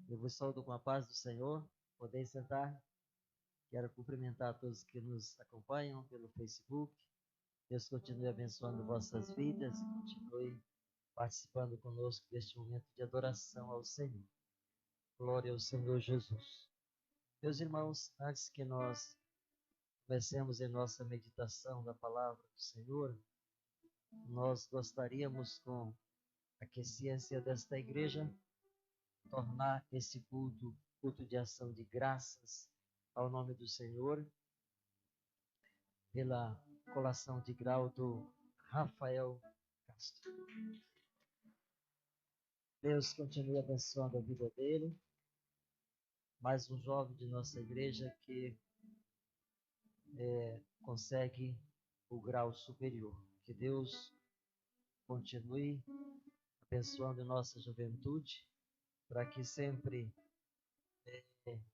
Eu vos saúdo com a paz do Senhor. Podeis sentar. Quero cumprimentar a todos que nos acompanham pelo Facebook. Deus continue abençoando vossas vidas e continue participando conosco deste momento de adoração ao Senhor. Glória ao Senhor Jesus. Meus irmãos, antes que nós comecemos em nossa meditação da palavra do Senhor, nós gostaríamos, com a aquiescência desta igreja, tornar esse culto de ação de graças ao nome do Senhor, pela colação de grau do Rafael Castro. Deus continue abençoando a vida dele. Mais um jovem de nossa igreja que consegue o grau superior. Que Deus continue abençoando nossa juventude, para que sempre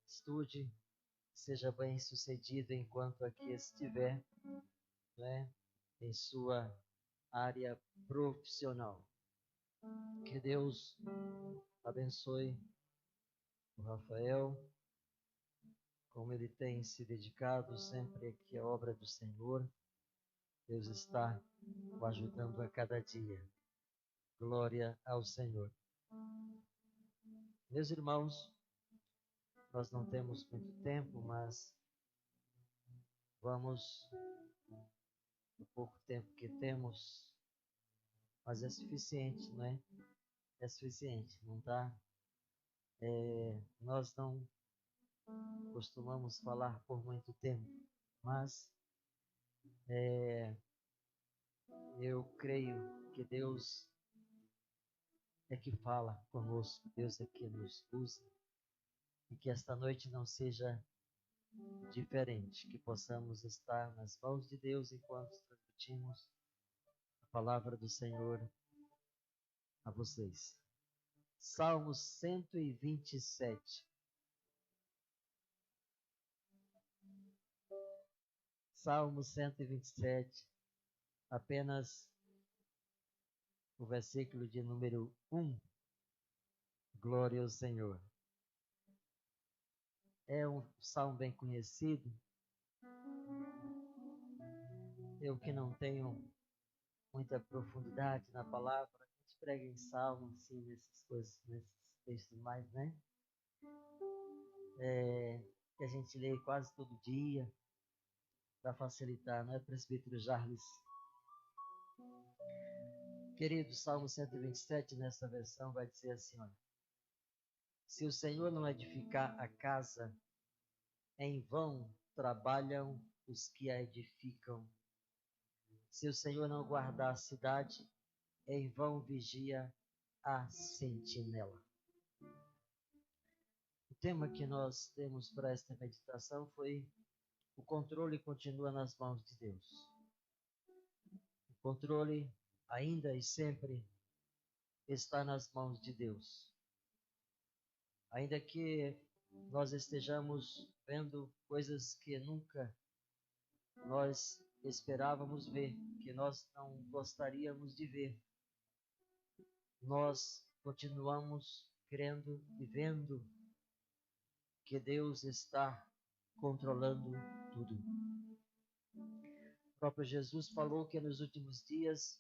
estude, seja bem sucedido enquanto aqui estiver, né, em sua área profissional. Que Deus abençoe o Rafael, como ele tem se dedicado sempre aqui à obra do Senhor. Deus está o ajudando a cada dia. Glória ao Senhor. Meus irmãos, nós não temos muito tempo, mas vamos, no pouco tempo que temos, mas é suficiente, não é? É suficiente, não tá? Nós não costumamos falar por muito tempo, mas eu creio que Deus é que fala conosco, Deus é que nos usa, e que esta noite não seja diferente, que possamos estar nas mãos de Deus enquanto transmitimos a palavra do Senhor a vocês. Salmo 127. Salmo 127, apenas o versículo de número 1. Glória ao Senhor. É um salmo bem conhecido. Eu que não tenho muita profundidade na palavra, a gente prega em salmo, assim, nessas coisas, nesses textos mais, né? Que a gente lê quase todo dia, para facilitar, não é, presbítero Jarles? Querido, Salmo 127, nessa versão, vai dizer assim, olha: se o Senhor não edificar a casa, em vão trabalham os que a edificam. Se o Senhor não guardar a cidade, em vão vigia a sentinela. O tema que nós temos para esta meditação foi: o controle continua nas mãos de Deus. O controle ainda e sempre está nas mãos de Deus. Ainda que nós estejamos vendo coisas que nunca nós esperávamos ver, que nós não gostaríamos de ver, nós continuamos crendo e vendo que Deus está controlando tudo. O próprio Jesus falou que nos últimos dias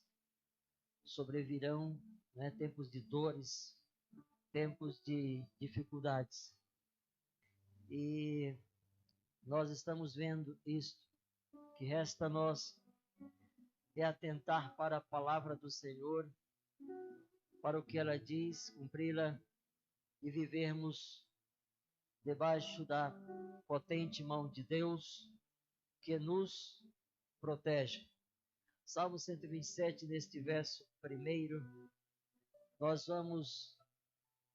sobrevirão, né, tempos de dores, tempos de dificuldades. E nós estamos vendo isto. Que resta a nós é atentar para a palavra do Senhor, para o que ela diz, cumpri-la e vivermos debaixo da potente mão de Deus que nos protege. Salmo 127, neste verso primeiro, nós vamos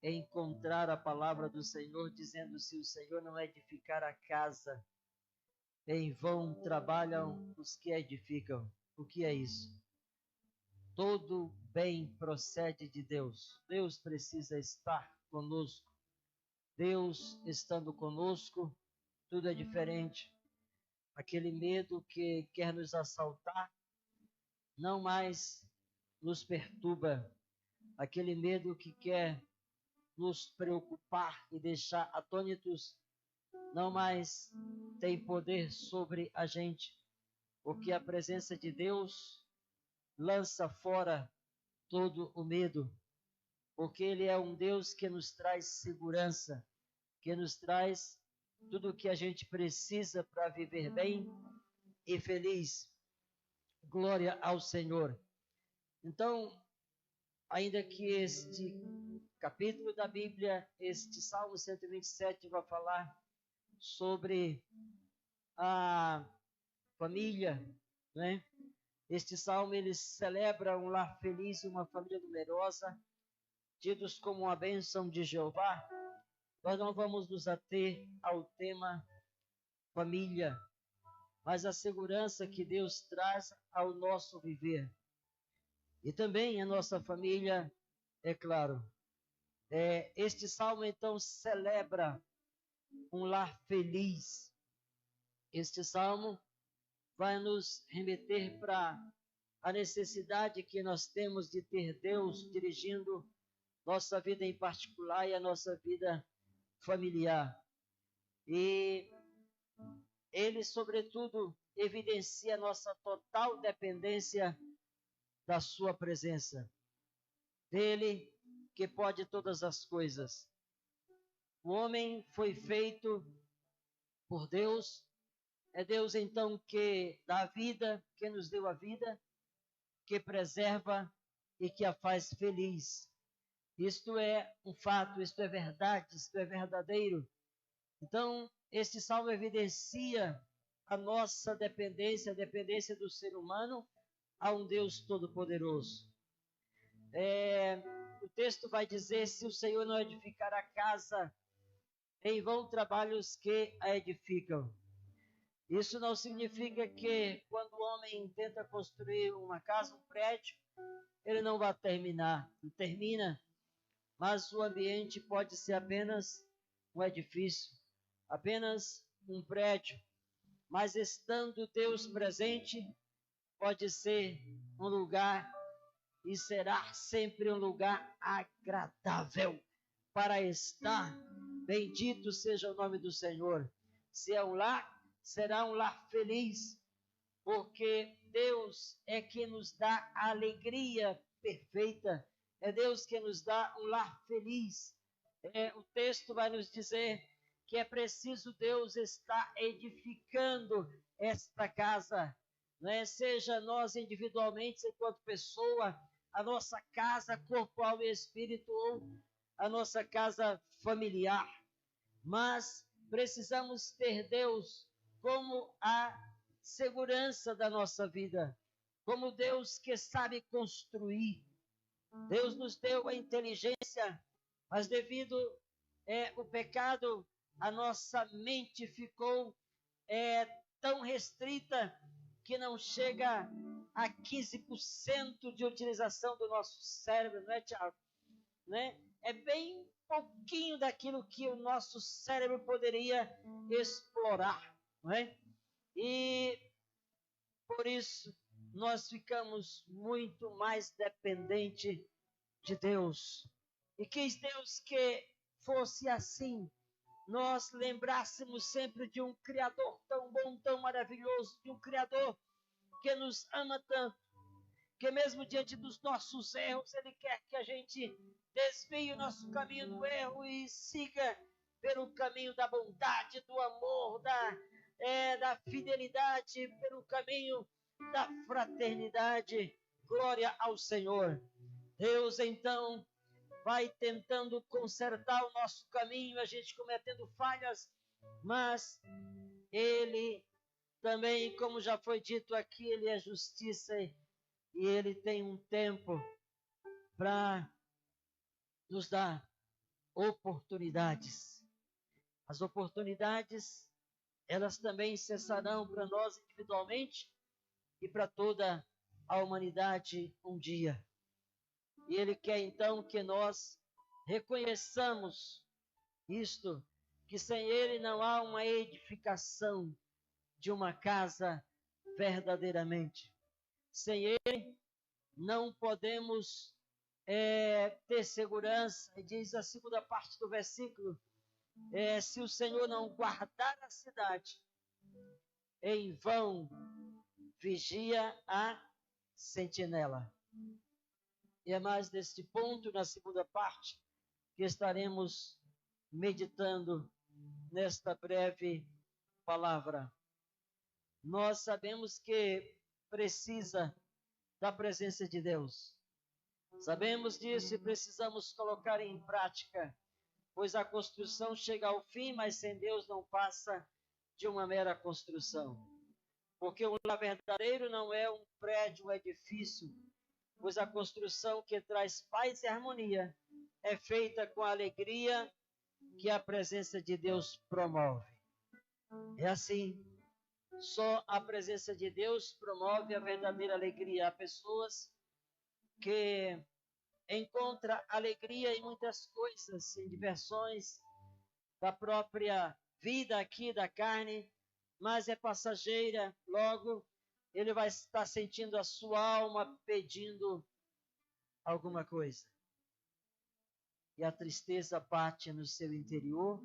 encontrar a palavra do Senhor dizendo: se o Senhor não edificar a casa, em vão trabalham os que edificam. O que é isso? Todo bem procede de Deus. Deus precisa estar conosco. Deus estando conosco, tudo é diferente. Aquele medo que quer nos assaltar não mais nos perturba. Aquele medo que quer nos preocupar e deixar atônitos, não mais tem poder sobre a gente, porque a presença de Deus lança fora todo o medo, porque Ele é um Deus que nos traz segurança, que nos traz tudo o que a gente precisa para viver bem e feliz. Glória ao Senhor. Então, ainda que este capítulo da Bíblia, este Salmo 127, vai falar sobre a família, né? Este salmo ele celebra um lar feliz, uma família numerosa, tidos como uma bênção de Jeová. Nós não vamos nos ater ao tema família, mas a segurança que Deus traz ao nosso viver. E também a nossa família, é claro. Este salmo, então, celebra um lar feliz. Este salmo vai nos remeter para a necessidade que nós temos de ter Deus dirigindo nossa vida em particular e a nossa vida familiar. E ele, sobretudo, evidencia a nossa total dependência da sua presença. Dele que pode todas as coisas. O homem foi feito por Deus. É Deus, então, que dá a vida, que nos deu a vida, que preserva e que a faz feliz. Isto é um fato, isto é verdade, isto é verdadeiro. Então, este salmo evidencia a nossa dependência, a dependência do ser humano a um Deus todo-poderoso. O texto vai dizer: se o Senhor não edificar a casa, em vão trabalhos que a edificam. Isso não significa que quando o homem tenta construir uma casa, um prédio, ele não vai terminar. Não termina, mas o ambiente pode ser apenas um edifício, apenas um prédio. Mas estando Deus presente, pode ser um lugar e será sempre um lugar agradável para estar. Bendito seja o nome do Senhor. Se é um lar, será um lar feliz, porque Deus é que nos dá a alegria perfeita, é Deus que nos dá um lar feliz. O texto vai nos dizer que é preciso Deus estar edificando esta casa, né? Seja nós individualmente, enquanto pessoa, a nossa casa corporal e espírito, ou a nossa casa familiar. Mas precisamos ter Deus como a segurança da nossa vida, como Deus que sabe construir. Deus nos deu a inteligência, mas devido ao pecado, a nossa mente ficou tão restrita que não chega a 15% de utilização do nosso cérebro, não é, Tiago? Né? É bem pouquinho daquilo que o nosso cérebro poderia explorar, não é? E por isso nós ficamos muito mais dependentes de Deus. E quis Deus que fosse assim, nós lembrássemos sempre de um Criador tão bom, tão maravilhoso, de um Criador que nos ama tanto, que mesmo diante dos nossos erros, Ele quer que a gente desvie o nosso caminho do erro e siga pelo caminho da bondade, do amor, da fidelidade, pelo caminho da fraternidade. Glória ao Senhor. Deus, então, vai tentando consertar o nosso caminho, a gente cometendo falhas, mas Ele também, como já foi dito aqui, Ele é justiça e Ele tem um tempo para nos dar oportunidades. As oportunidades, elas também cessarão para nós individualmente e para toda a humanidade um dia. E Ele quer então que nós reconheçamos isto, que sem Ele não há uma edificação de uma casa verdadeiramente. Sem Ele não podemos ter segurança. E diz a segunda parte do versículo, se o Senhor não guardar a cidade, em vão vigia a sentinela. E é mais deste ponto, na segunda parte, que estaremos meditando nesta breve palavra. Nós sabemos que precisa da presença de Deus. Sabemos disso e precisamos colocar em prática, pois a construção chega ao fim, mas sem Deus não passa de uma mera construção. Porque o lar verdadeiro não é um prédio, um edifício, pois a construção que traz paz e harmonia é feita com a alegria que a presença de Deus promove. É assim, só a presença de Deus promove a verdadeira alegria. Há pessoas que encontram alegria em muitas coisas, em diversões da própria vida aqui da carne, mas é passageira, logo ele vai estar sentindo a sua alma pedindo alguma coisa. E a tristeza bate no seu interior,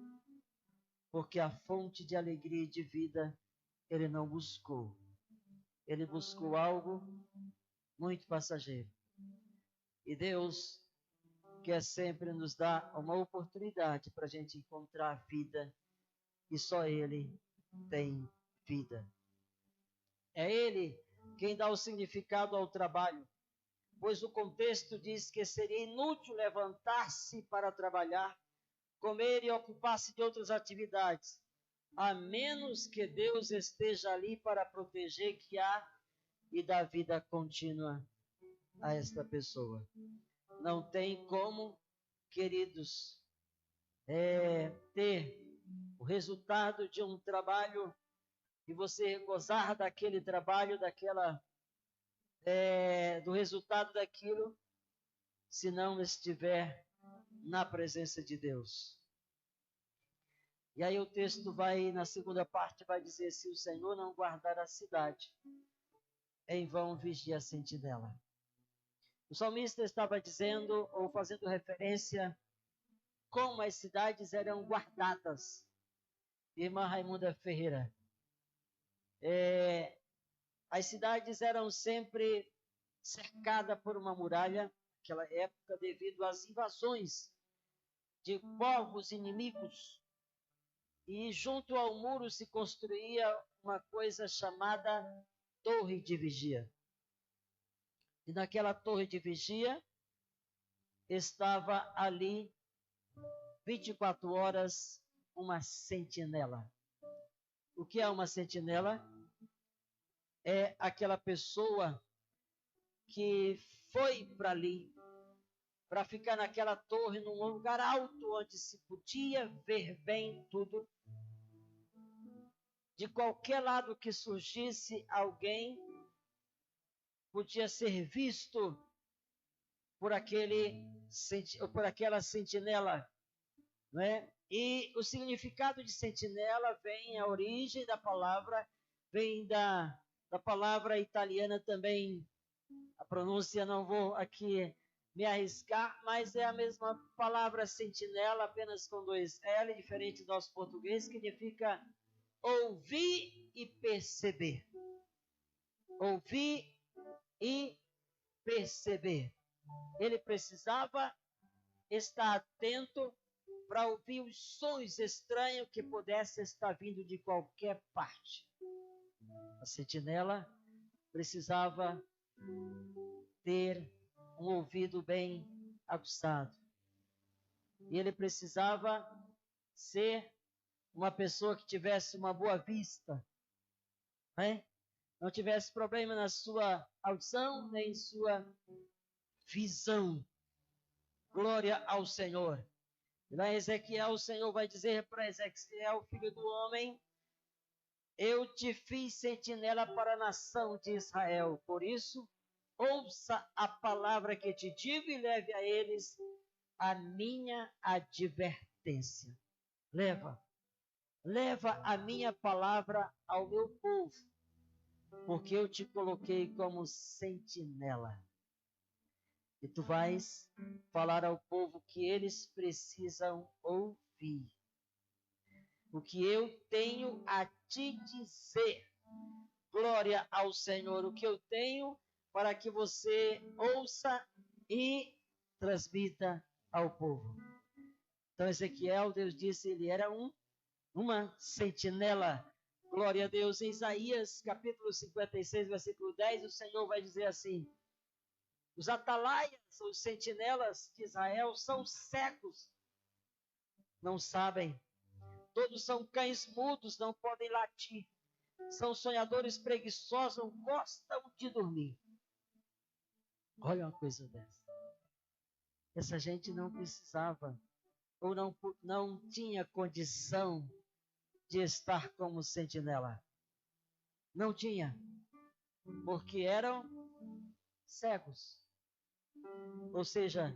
porque a fonte de alegria e de vida ele não buscou. Ele buscou algo muito passageiro. E Deus quer sempre nos dar uma oportunidade para a gente encontrar vida, e só Ele tem vida. É Ele quem dá o significado ao trabalho, pois o contexto diz que seria inútil levantar-se para trabalhar, comer e ocupar-se de outras atividades, a menos que Deus esteja ali para proteger, guiar e dar vida contínua a esta pessoa. Não tem como, queridos, ter o resultado de um trabalho e você gozar daquele trabalho, do resultado daquilo, se não estiver na presença de Deus. E aí o texto vai, na segunda parte, vai dizer, se o Senhor não guardar a cidade, em vão vigia a sentinela. O salmista estava dizendo, ou fazendo referência, como as cidades eram guardadas. Irmã Raimunda Ferreira. As cidades eram sempre cercadas por uma muralha, naquela época, devido às invasões de povos inimigos. E junto ao muro se construía uma coisa chamada torre de vigia. E naquela torre de vigia estava ali 24 horas uma sentinela. O que é uma sentinela? É aquela pessoa que foi para ali, para ficar naquela torre, num lugar alto, onde se podia ver bem tudo. De qualquer lado que surgisse alguém, podia ser visto por aquela sentinela, não é? E o significado de sentinela vem, a origem da palavra, vem da palavra italiana também, a pronúncia não vou aqui me arriscar, mas é a mesma palavra sentinela, apenas com 2 L, diferente do nosso português, que significa ouvir e perceber. Ouvir e perceber. Ele precisava estar atento para ouvir os sons estranhos que pudessem estar vindo de qualquer parte. A sentinela precisava ter um ouvido bem aguçado. E ele precisava ser uma pessoa que tivesse uma boa vista, né? Não tivesse problema na sua audição, nem em sua visão. Glória ao Senhor. E lá em Ezequiel, o Senhor vai dizer para Ezequiel, filho do homem, eu te fiz sentinela para a nação de Israel. Por isso, ouça a palavra que te digo e leve a eles a minha advertência. Leva a minha palavra ao meu povo, porque eu te coloquei como sentinela. E tu vais falar ao povo que eles precisam ouvir. O que eu tenho a te dizer. Glória ao Senhor. O que eu tenho para que você ouça e transmita ao povo. Então Ezequiel, Deus disse, ele era uma sentinela. Glória a Deus. Em Isaías, capítulo 56, versículo 10, o Senhor vai dizer assim: os atalaias, os sentinelas de Israel são cegos, não sabem. Todos são cães mudos, não podem latir. São sonhadores preguiçosos, gostam de dormir. Olha uma coisa dessa. Essa gente não precisava, ou não tinha condição de estar como sentinela. Não tinha, porque eram cegos. Ou seja,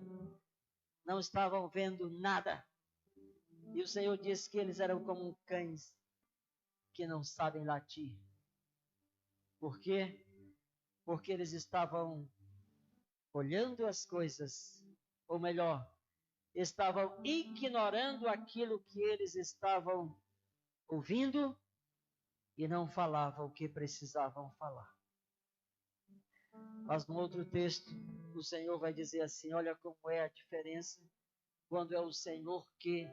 não estavam vendo nada. E o Senhor disse que eles eram como cães que não sabem latir. Por quê? Porque eles estavam olhando as coisas, ou melhor, estavam ignorando aquilo que eles estavam ouvindo e não falavam o que precisavam falar. Mas no outro texto, o Senhor vai dizer assim: olha como é a diferença quando é o Senhor que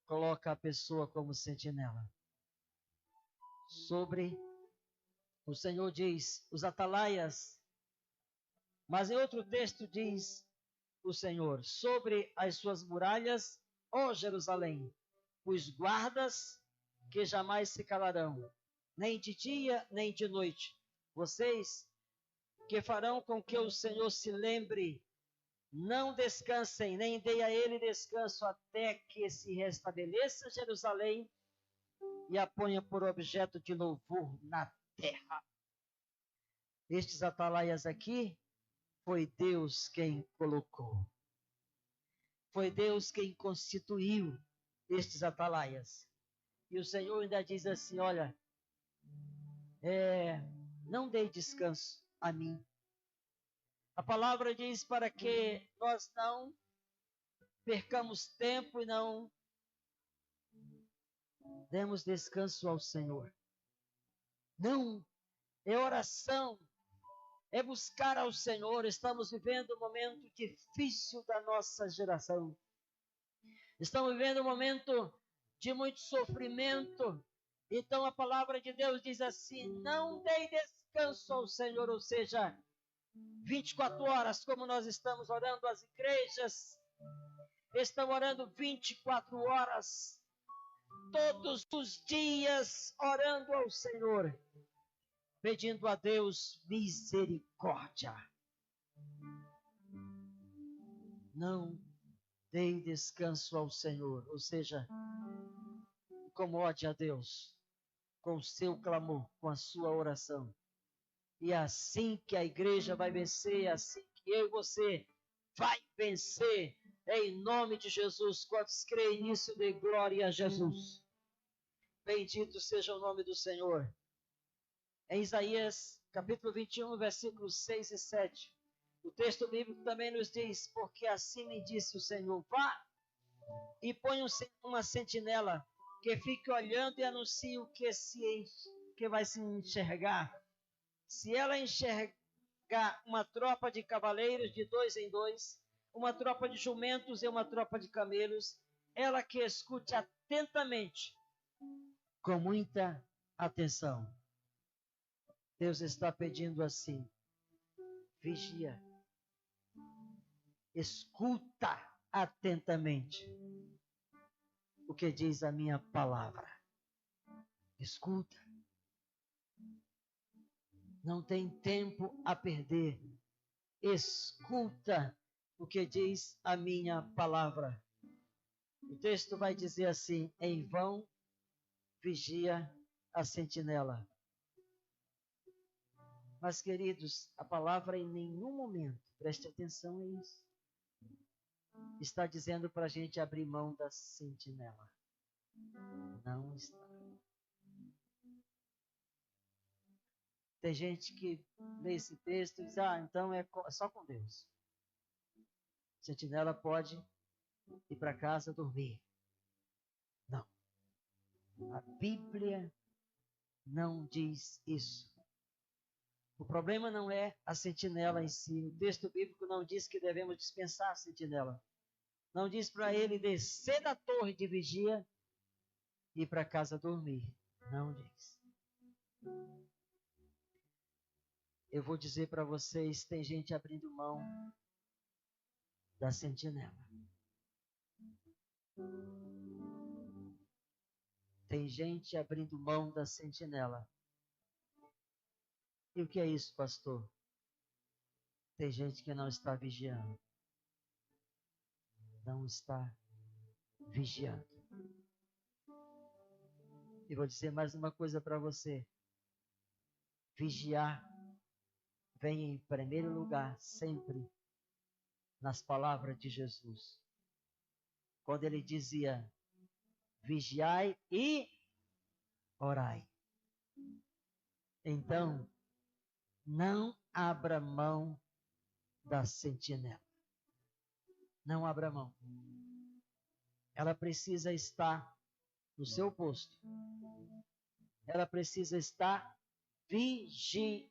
coloca a pessoa como sentinela. O Senhor diz, os atalaias, mas em outro texto diz o Senhor, sobre as suas muralhas, ó Jerusalém, os guardas que jamais se calarão, nem de dia nem de noite. Vocês que farão com que o Senhor se lembre, não descansem, nem dê a ele descanso até que se restabeleça Jerusalém e a ponha por objeto de louvor na terra. Estes atalaias aqui, foi Deus quem colocou. Foi Deus quem constituiu estes atalaias. E o Senhor ainda diz assim, olha, não dei descanso a mim. A palavra diz para que nós não percamos tempo e não demos descanso ao Senhor. Não, é oração, é buscar ao Senhor. Estamos vivendo um momento difícil da nossa geração. Estamos vivendo um momento de muito sofrimento. Então a palavra de Deus diz assim, não dei descanso ao Senhor, ou seja, 24 horas, como nós estamos orando, as igrejas estão orando 24 horas, todos os dias orando ao Senhor, pedindo a Deus misericórdia. Não dei descanso ao Senhor, ou seja, incomode a Deus com o seu clamor, com a sua oração. E é assim que a igreja vai vencer, é assim que eu e você vai vencer, em nome de Jesus. Quantos creem nisso, dê glória a Jesus. Bendito seja o nome do Senhor. Em Isaías, capítulo 21, versículos 6 e 7, o texto bíblico também nos diz, porque assim me disse o Senhor, vá e põe uma sentinela que fique olhando e anuncie o que vai se enxergar. Se ela enxergar uma tropa de cavaleiros de 2 em 2, uma tropa de jumentos e uma tropa de camelos, ela que escute atentamente, com muita atenção. Deus está pedindo assim, vigia, escuta atentamente o que diz a minha palavra. Escuta. Não tem tempo a perder. Escuta o que diz a minha palavra. O texto vai dizer assim, em vão vigia a sentinela. Mas, queridos, a palavra em nenhum momento, preste atenção a isso, está dizendo para a gente abrir mão da sentinela. Não está. Tem gente que lê esse texto e diz, então é só com Deus. sentinela pode ir para casa dormir. Não. A Bíblia não diz isso. O problema não é a sentinela em si. O texto bíblico não diz que devemos dispensar a sentinela. Não diz para ele descer da torre de vigia e ir para casa dormir. Não diz. Eu vou dizer para vocês, tem gente abrindo mão da sentinela. Tem gente abrindo mão da sentinela. E o que é isso, pastor? Tem gente que não está vigiando. Não está vigiando. E vou dizer mais uma coisa para você. Vigiar vem em primeiro lugar, sempre, nas palavras de Jesus. Quando ele dizia, vigiai e orai. Então, não abra mão da sentinela. Não abra mão. Ela precisa estar no seu posto. Ela precisa estar vigiando.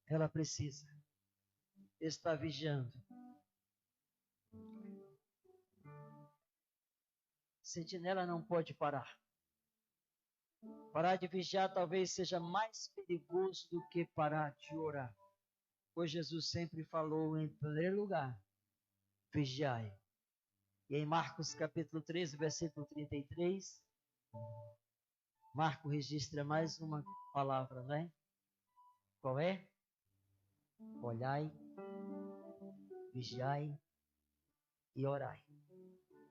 Ela precisa estar vigiando. Sentinela não pode parar. Parar de vigiar talvez seja mais perigoso do que parar de orar. Pois Jesus sempre falou em primeiro lugar, vigiai. E em Marcos capítulo 13, versículo 33, Marcos registra mais uma palavra, não é? Qual é? Olhai, vigiai e orai.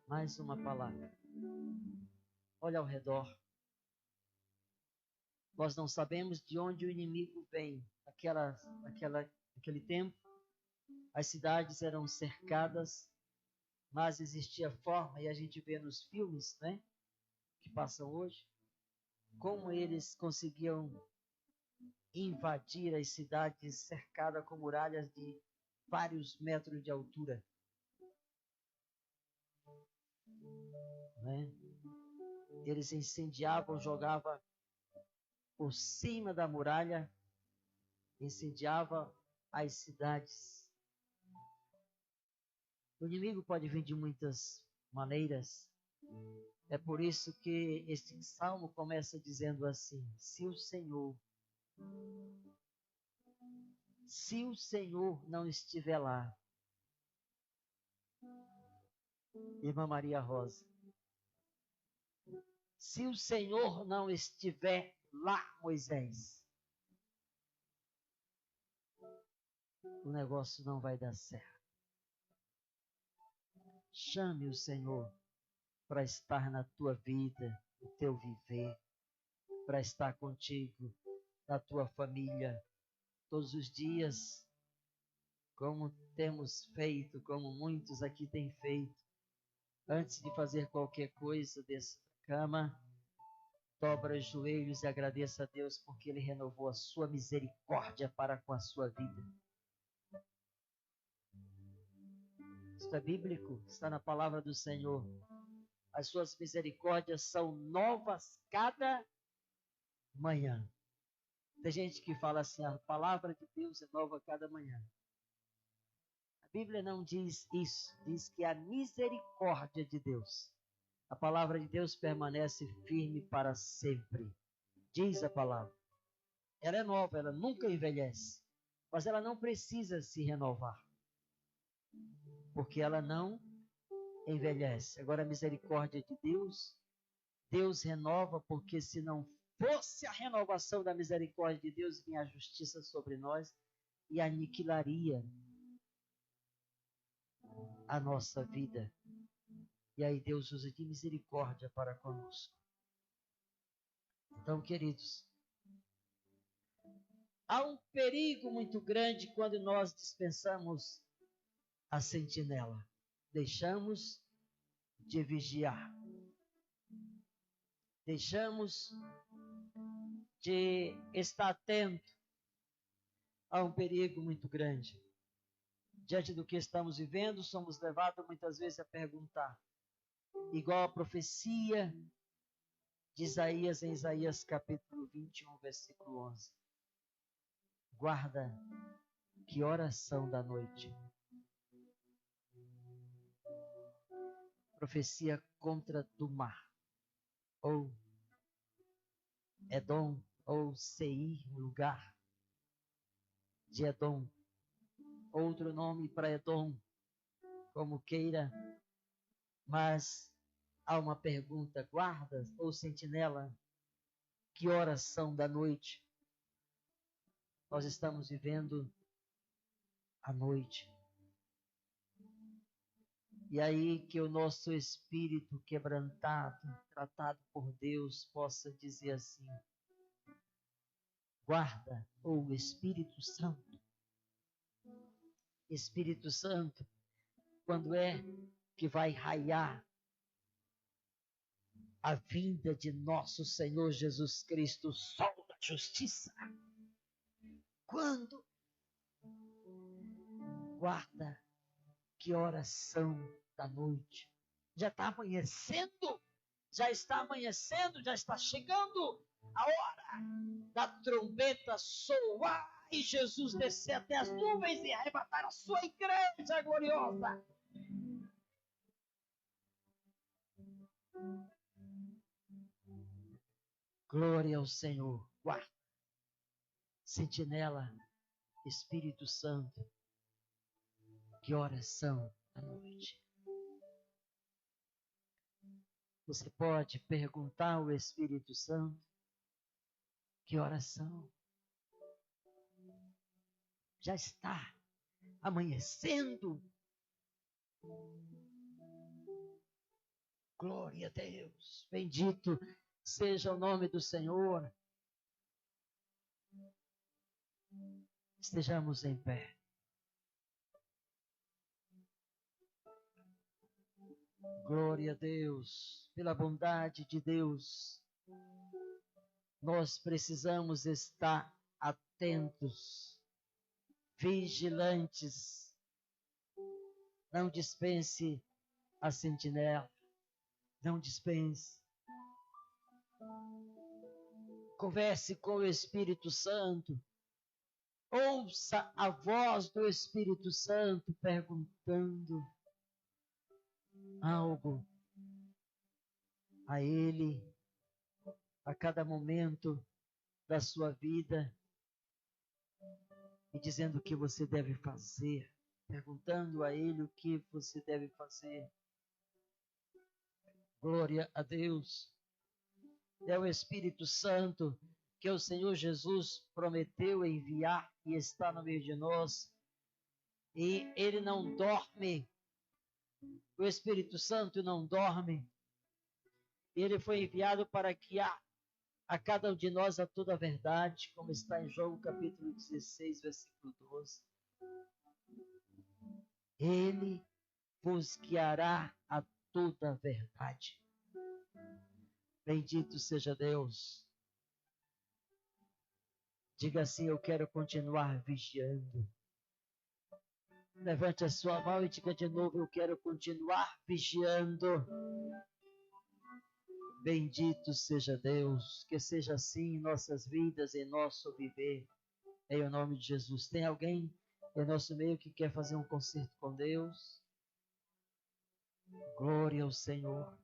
Mais uma palavra. Olha ao redor. Nós não sabemos de onde o inimigo vem. Naquele tempo, as cidades eram cercadas, mas existia forma, e a gente vê nos filmes, né, que passam hoje, como eles conseguiam invadir as cidades cercadas com muralhas de vários metros de altura. Né? Eles incendiavam, jogavam por cima da muralha, incendiava as cidades. O inimigo pode vir de muitas maneiras. É por isso que este salmo começa dizendo assim: se o Senhor não estiver lá, irmã Maria Rosa, se o Senhor não estiver lá, Moisés, o negócio não vai dar certo. Chame o Senhor para estar na tua vida, no teu viver, para estar contigo, na tua família, todos os dias, como temos feito, como muitos aqui têm feito. Antes de fazer qualquer coisa dessa cama, dobra os joelhos e agradeça a Deus porque Ele renovou a sua misericórdia para com a sua vida. Isso é bíblico, está na palavra do Senhor. As suas misericórdias são novas cada manhã. Tem gente que fala assim, a palavra de Deus é nova cada manhã. A Bíblia não diz isso, diz que a misericórdia de Deus, a palavra de Deus permanece firme para sempre. Diz a palavra. Ela é nova, ela nunca envelhece, mas ela não precisa se renovar, porque ela não envelhece. Agora a misericórdia de Deus, Deus renova, porque se não fosse a renovação da misericórdia de Deus, vinha a justiça sobre nós e aniquilaria a nossa vida. E aí Deus usa de misericórdia para conosco. Então, queridos, há um perigo muito grande quando nós dispensamos a sentinela. Deixamos de vigiar. Deixamos de estar atento a um perigo muito grande. diante do que estamos vivendo, somos levados muitas vezes a perguntar, igual a profecia de Isaías em Isaías capítulo 21, versículo 11. Guarda, que horas são da noite? Profecia contra do mar, ou Edom, ou Seir, lugar de Edom, outro nome para Edom, como queira, mas há uma pergunta: guarda ou sentinela, que horas são da noite? Nós estamos vivendo a noite. E aí que o nosso espírito quebrantado, tratado por Deus, possa dizer assim: guarda, ou Espírito Santo. Espírito Santo, quando é que vai raiar a vinda de nosso Senhor Jesus Cristo, o sol da justiça? Quando? Guarda, que horas são da noite? Já está amanhecendo? Já está amanhecendo, já está chegando a hora da trombeta soar e Jesus descer até as nuvens e arrebatar a sua igreja gloriosa. Glória ao Senhor. Guarda, sentinela, Espírito Santo, que horas são da noite? Você pode perguntar ao Espírito Santo: que horas são? Já está amanhecendo. Glória a Deus. Bendito seja o nome do Senhor. Estejamos em pé. Glória a Deus, pela bondade de Deus. Nós precisamos estar atentos, vigilantes. Não dispense a sentinela. Não dispense. Converse com o Espírito Santo. Ouça a voz do Espírito Santo perguntando algo a Ele a cada momento da sua vida e dizendo o que você deve fazer, perguntando a Ele o que você deve fazer. Glória a Deus. É o Espírito Santo que o Senhor Jesus prometeu enviar e está no meio de nós. E Ele não dorme. O Espírito Santo não dorme. Ele foi enviado para guiar a cada um de nós a toda a verdade, como está em João capítulo 16, versículo 12. Ele vos guiará a toda a verdade. Bendito seja Deus. Diga assim: eu quero continuar vigiando. Levante a sua mão e diga de novo: eu quero continuar vigiando. Bendito seja Deus, que seja assim em nossas vidas, em nosso viver, em o nome de Jesus. Tem alguém em nosso meio que quer fazer um concerto com Deus? Glória ao Senhor.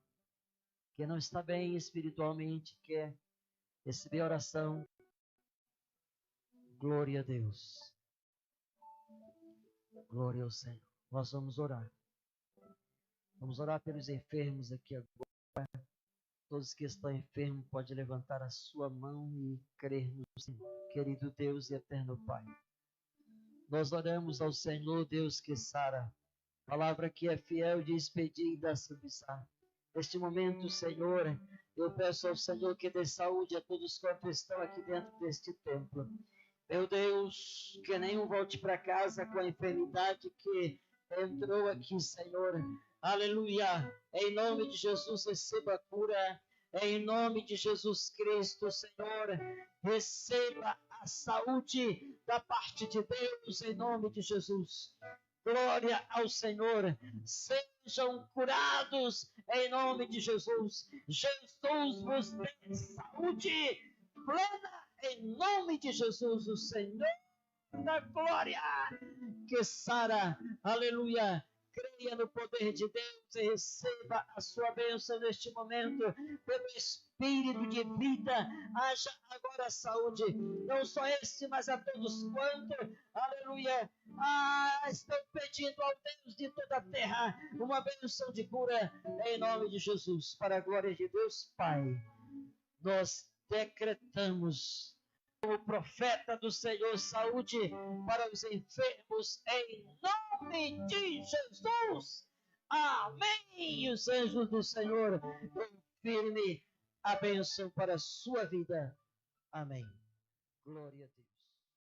Que não está bem espiritualmente, quer receber oração. Glória a Deus. Glória ao Senhor. Nós vamos orar. Vamos orar pelos enfermos aqui agora. Todos que estão enfermos podem levantar a sua mão e crer no Senhor. Querido Deus e eterno Pai, nós oramos ao Senhor, Deus que sara. Palavra que é fiel de despedir e da subissar. Neste momento, Senhor, eu peço ao Senhor que dê saúde a todos quantos estão aqui dentro deste templo. Meu Deus, que nenhum volte para casa com a enfermidade que entrou aqui, Senhor. Aleluia. Em nome de Jesus, receba a cura. Em nome de Jesus Cristo, Senhor, receba a saúde da parte de Deus, em nome de Jesus. Glória ao Senhor. Sejam curados em nome de Jesus. Jesus vos dê saúde plena em nome de Jesus, o Senhor da glória. Que sara, aleluia, creia no poder de Deus e receba a sua bênção neste momento, pelo Espírito de vida. Haja agora saúde, não só este, mas a todos quantos, aleluia, estão pedindo ao Deus de toda a terra uma bênção de cura, em nome de Jesus, para a glória de Deus Pai. Nós decretamos como profeta do Senhor, saúde para os enfermos, em nome de Jesus. Amém. E os anjos do Senhor confirme a bênção para a sua vida. Amém. Glória a Deus.